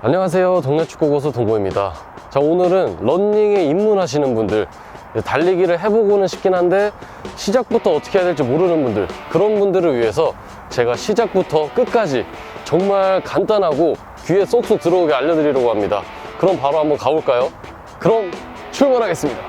안녕하세요, 동네 축구 고수 동고입니다. 자, 오늘은 러닝에 입문하시는 분들, 달리기를 해보고는 싶긴 한데 시작부터 어떻게 해야 될지 모르는 분들, 그런 분들을 위해서 제가 시작부터 끝까지 정말 간단하고 귀에 쏙쏙 들어오게 알려드리려고 합니다. 그럼 바로 한번 가볼까요? 그럼 출발하겠습니다.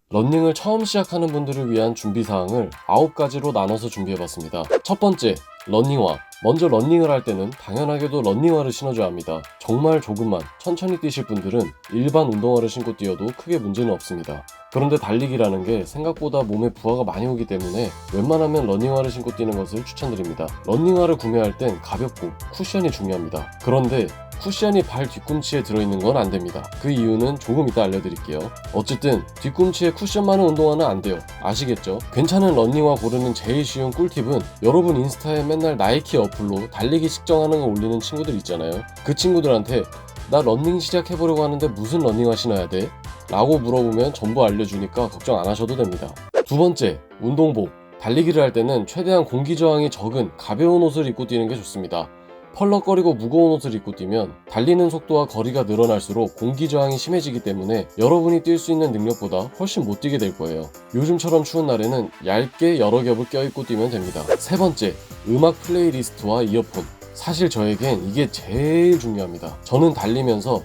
러닝을 처음 시작하는 분들을 위한 준비사항을 9가지로 나눠서 준비해봤습니다. 첫 번째, 러닝화. 먼저 러닝을 할 때는 당연하게도 러닝화를 신어줘야 합니다. 정말 조금만 천천히 뛰실 분들은 일반 운동화를 신고 뛰어도 크게 문제는 없습니다. 그런데 달리기라는 게 생각보다 몸에 부하가 많이 오기 때문에 웬만하면 러닝화를 신고 뛰는 것을 추천드립니다. 러닝화를 구매할 땐 가볍고 쿠션이 중요합니다. 그런데 쿠션이 발 뒤꿈치에 들어있는 건 안됩니다. 그 이유는 조금 이따 알려드릴게요. 어쨌든 뒤꿈치에 쿠션 많은 운동화는 안돼요. 아시겠죠? 괜찮은 러닝화 고르는 제일 쉬운 꿀팁은 여러분 인스타에 맨날 나이키 어플로 달리기 측정하는 거 올리는 친구들 있잖아요. 그 친구들한테 나 러닝 시작해보려고 하는데 무슨 러닝화 신어야 돼? 라고 물어보면 전부 알려주니까 걱정 안 하셔도 됩니다. 두 번째, 운동복. 달리기를 할 때는 최대한 공기 저항이 적은 가벼운 옷을 입고 뛰는 게 좋습니다. 펄럭거리고 무거운 옷을 입고 뛰면 달리는 속도와 거리가 늘어날수록 공기 저항이 심해지기 때문에 여러분이 뛸 수 있는 능력보다 훨씬 못 뛰게 될 거예요. 요즘처럼 추운 날에는 얇게 여러 겹을 껴입고 뛰면 됩니다. 세 번째, 음악 플레이리스트와 이어폰. 사실 저에겐 이게 제일 중요합니다. 저는 달리면서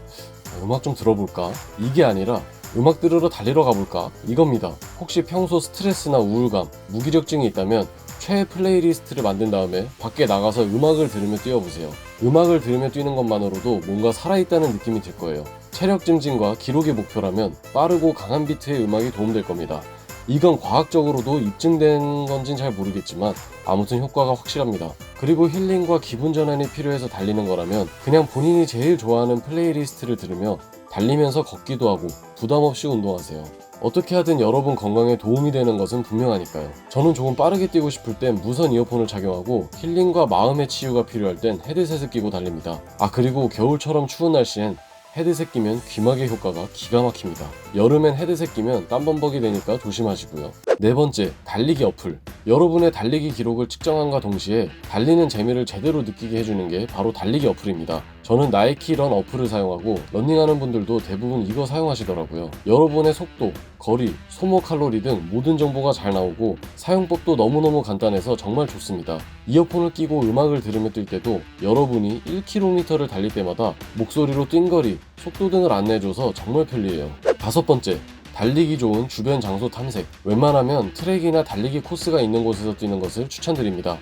음악 좀 들어볼까? 이게 아니라 음악 들으러 달리러 가볼까? 이겁니다. 혹시 평소 스트레스나 우울감, 무기력증이 있다면 최애 플레이리스트를 만든 다음에 밖에 나가서 음악을 들으며 뛰어보세요. 음악을 들으며 뛰는 것만으로도 뭔가 살아있다는 느낌이 들 거예요. 체력 증진과 기록이 목표라면 빠르고 강한 비트의 음악이 도움될 겁니다. 이건 과학적으로도 입증된 건진 잘 모르겠지만 아무튼 효과가 확실합니다. 그리고 힐링과 기분 전환이 필요해서 달리는 거라면 그냥 본인이 제일 좋아하는 플레이리스트를 들으며 달리면서 걷기도 하고 부담 없이 운동하세요. 어떻게 하든 여러분 건강에 도움이 되는 것은 분명하니까요. 저는 조금 빠르게 뛰고 싶을 땐 무선 이어폰을 착용하고 힐링과 마음의 치유가 필요할 땐 헤드셋을 끼고 달립니다. 그리고 겨울처럼 추운 날씨엔 헤드셋 끼면 귀마개 효과가 기가 막힙니다. 여름엔 헤드셋 끼면 땀범벅이 되니까 조심하시고요. 네 번째, 달리기 어플. 여러분의 달리기 기록을 측정함과 동시에 달리는 재미를 제대로 느끼게 해주는 게 바로 달리기 어플입니다. 저는 나이키 런 어플을 사용하고 러닝하는 분들도 대부분 이거 사용하시더라고요. 여러분의 속도, 거리, 소모 칼로리 등 모든 정보가 잘 나오고 사용법도 너무너무 간단해서 정말 좋습니다. 이어폰을 끼고 음악을 들으며 뛸 때도 여러분이 1km를 달릴 때마다 목소리로 뛴 거리, 속도 등을 안내해줘서 정말 편리해요. 다섯 번째, 달리기 좋은 주변 장소 탐색. 웬만하면 트랙이나 달리기 코스가 있는 곳에서 뛰는 것을 추천드립니다.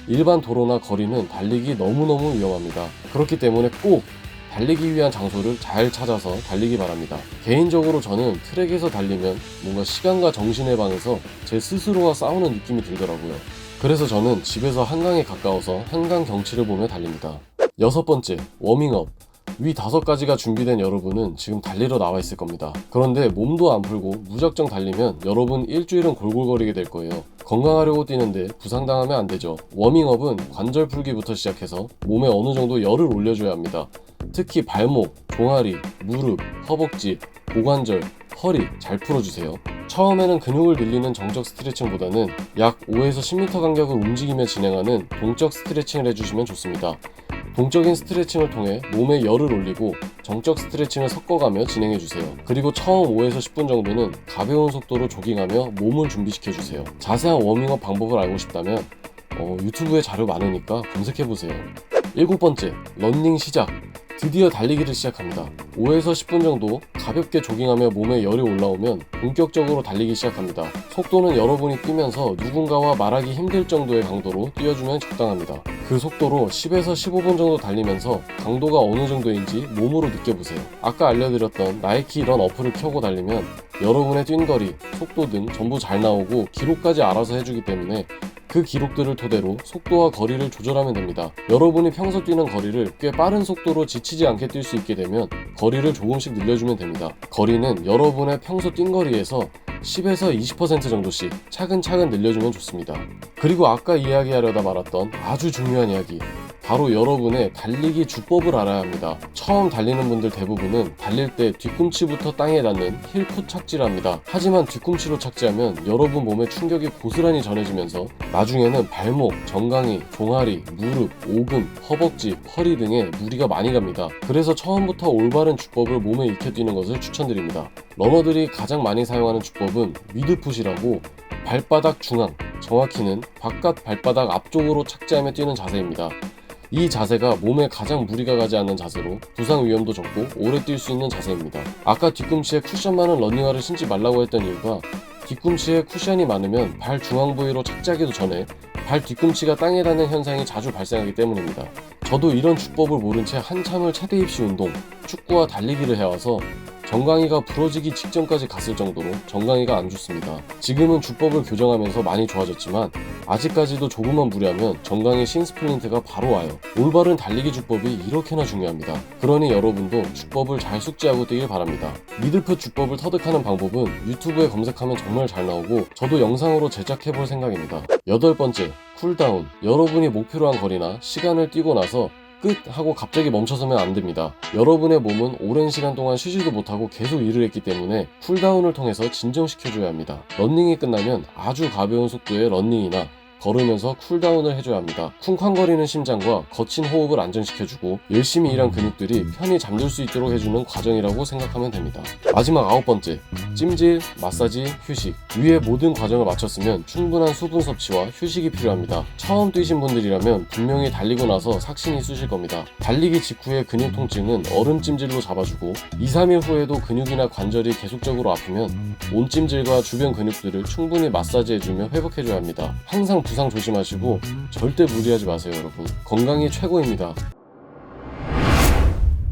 일반 도로나 거리는 달리기 너무너무 위험합니다. 그렇기 때문에 꼭 달리기 위한 장소를 잘 찾아서 달리기 바랍니다. 개인적으로 저는 트랙에서 달리면 뭔가 시간과 정신의 방에서 제 스스로와 싸우는 느낌이 들더라고요. 그래서 저는 집에서 한강에 가까워서 한강 경치를 보며 달립니다. 여섯 번째, 워밍업. 위 5가지가 준비된 여러분은 지금 달리러 나와 있을 겁니다. 그런데 몸도 안 풀고 무작정 달리면 여러분 일주일은 골골거리게 될 거예요. 건강하려고 뛰는데 부상당하면 안 되죠. 워밍업은 관절 풀기부터 시작해서 몸에 어느 정도 열을 올려줘야 합니다. 특히 발목, 종아리, 무릎, 허벅지, 고관절, 허리 잘 풀어주세요. 처음에는 근육을 늘리는 정적 스트레칭보다는 약 5에서 10m 간격을 움직이며 진행하는 동적 스트레칭을 해주시면 좋습니다. 동적인 스트레칭을 통해 몸에 열을 올리고 정적 스트레칭을 섞어가며 진행해주세요. 그리고 처음 5에서 10분 정도는 가벼운 속도로 조깅하며 몸을 준비시켜주세요. 자세한 워밍업 방법을 알고 싶다면 유튜브에 자료 많으니까 검색해보세요. 일곱 번째, 러닝 시작. 드디어 달리기를 시작합니다. 5에서 10분 정도 가볍게 조깅하며 몸에 열이 올라오면 본격적으로 달리기 시작합니다. 속도는 여러분이 뛰면서 누군가와 말하기 힘들 정도의 강도로 뛰어주면 적당합니다. 그 속도로 10에서 15분 정도 달리면서 강도가 어느 정도인지 몸으로 느껴보세요. 아까 알려드렸던 나이키 런 어플을 켜고 달리면 여러분의 뛴거리, 속도 등 전부 잘 나오고 기록까지 알아서 해주기 때문에 그 기록들을 토대로 속도와 거리를 조절하면 됩니다. 여러분이 평소 뛰는 거리를 꽤 빠른 속도로 지치지 않게 뛸 수 있게 되면 거리를 조금씩 늘려주면 됩니다. 거리는 여러분의 평소 뛴 거리에서 10에서 20% 정도씩 차근차근 늘려주면 좋습니다. 그리고 아까 이야기하려다 말았던 아주 중요한 이야기, 바로 여러분의 달리기 주법을 알아야 합니다. 처음 달리는 분들 대부분은 달릴 때 뒤꿈치부터 땅에 닿는 힐풋 착지를 합니다. 하지만 뒤꿈치로 착지하면 여러분 몸에 충격이 고스란히 전해지면서 나중에는 발목, 정강이, 종아리, 무릎, 오금, 허벅지, 허리 등에 무리가 많이 갑니다. 그래서 처음부터 올바른 주법을 몸에 익혀뛰는 것을 추천드립니다. 러너들이 가장 많이 사용하는 주법은 미드풋이라고 발바닥 중앙, 정확히는 바깥 발바닥 앞쪽으로 착지하며 뛰는 자세입니다. 이 자세가 몸에 가장 무리가 가지 않는 자세로 부상 위험도 적고 오래 뛸 수 있는 자세입니다. 아까 뒤꿈치에 쿠션 많은 러닝화를 신지 말라고 했던 이유가 뒤꿈치에 쿠션이 많으면 발 중앙 부위로 착지하기도 전에 발 뒤꿈치가 땅에 닿는 현상이 자주 발생하기 때문입니다. 저도 이런 주법을 모른 채 한참을 차대 입시 운동, 축구와 달리기를 해와서 정강이가 부러지기 직전까지 갔을 정도로 정강이가 안 좋습니다. 지금은 주법을 교정하면서 많이 좋아졌지만 아직까지도 조금만 무리하면 정강이 신스플린트가 바로 와요. 올바른 달리기 주법이 이렇게나 중요합니다. 그러니 여러분도 주법을 잘 숙지하고 뛰길 바랍니다. 미들풋 주법을 터득하는 방법은 유튜브에 검색하면 정말 잘 나오고 저도 영상으로 제작해볼 생각입니다. 8번째, 쿨다운. 여러분이 목표로 한 거리나 시간을 뛰고 나서 끝! 하고 갑자기 멈춰서면 안 됩니다. 여러분의 몸은 오랜 시간 동안 쉬지도 못하고 계속 일을 했기 때문에 쿨다운을 통해서 진정시켜줘야 합니다. 러닝이 끝나면 아주 가벼운 속도의 러닝이나 걸으면서 쿨다운을 해줘야 합니다. 쿵쾅거리는 심장과 거친 호흡을 안정시켜주고 열심히 일한 근육들이 편히 잠들 수 있도록 해주는 과정이라고 생각하면 됩니다. 마지막 9번째, 찜질, 마사지, 휴식. 위의 모든 과정을 마쳤으면 충분한 수분 섭취와 휴식이 필요합니다. 처음 뛰신 분들이라면 분명히 달리고 나서 삭신이 쑤실 겁니다. 달리기 직후의 근육 통증은 얼음 찜질로 잡아주고 2-3일 후에도 근육이나 관절이 계속적으로 아프면 온찜질과 주변 근육들을 충분히 마사지해주며 회복해줘야 합니다. 항상 부상 조심하시고 절대 무리하지 마세요, 여러분. 건강이 최고입니다.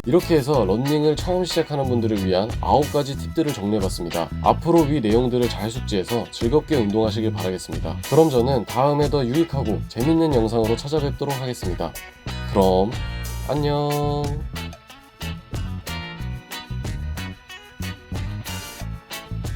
이렇게 해서 러닝을 처음 시작하는 분들을 위한 9가지 팁들을 정리해봤습니다. 앞으로 위 내용들을 잘 숙지해서 즐겁게 운동하시길 바라겠습니다. 그럼 저는 다음에 더 유익하고 재밌는 영상으로 찾아뵙도록 하겠습니다. 그럼 안녕.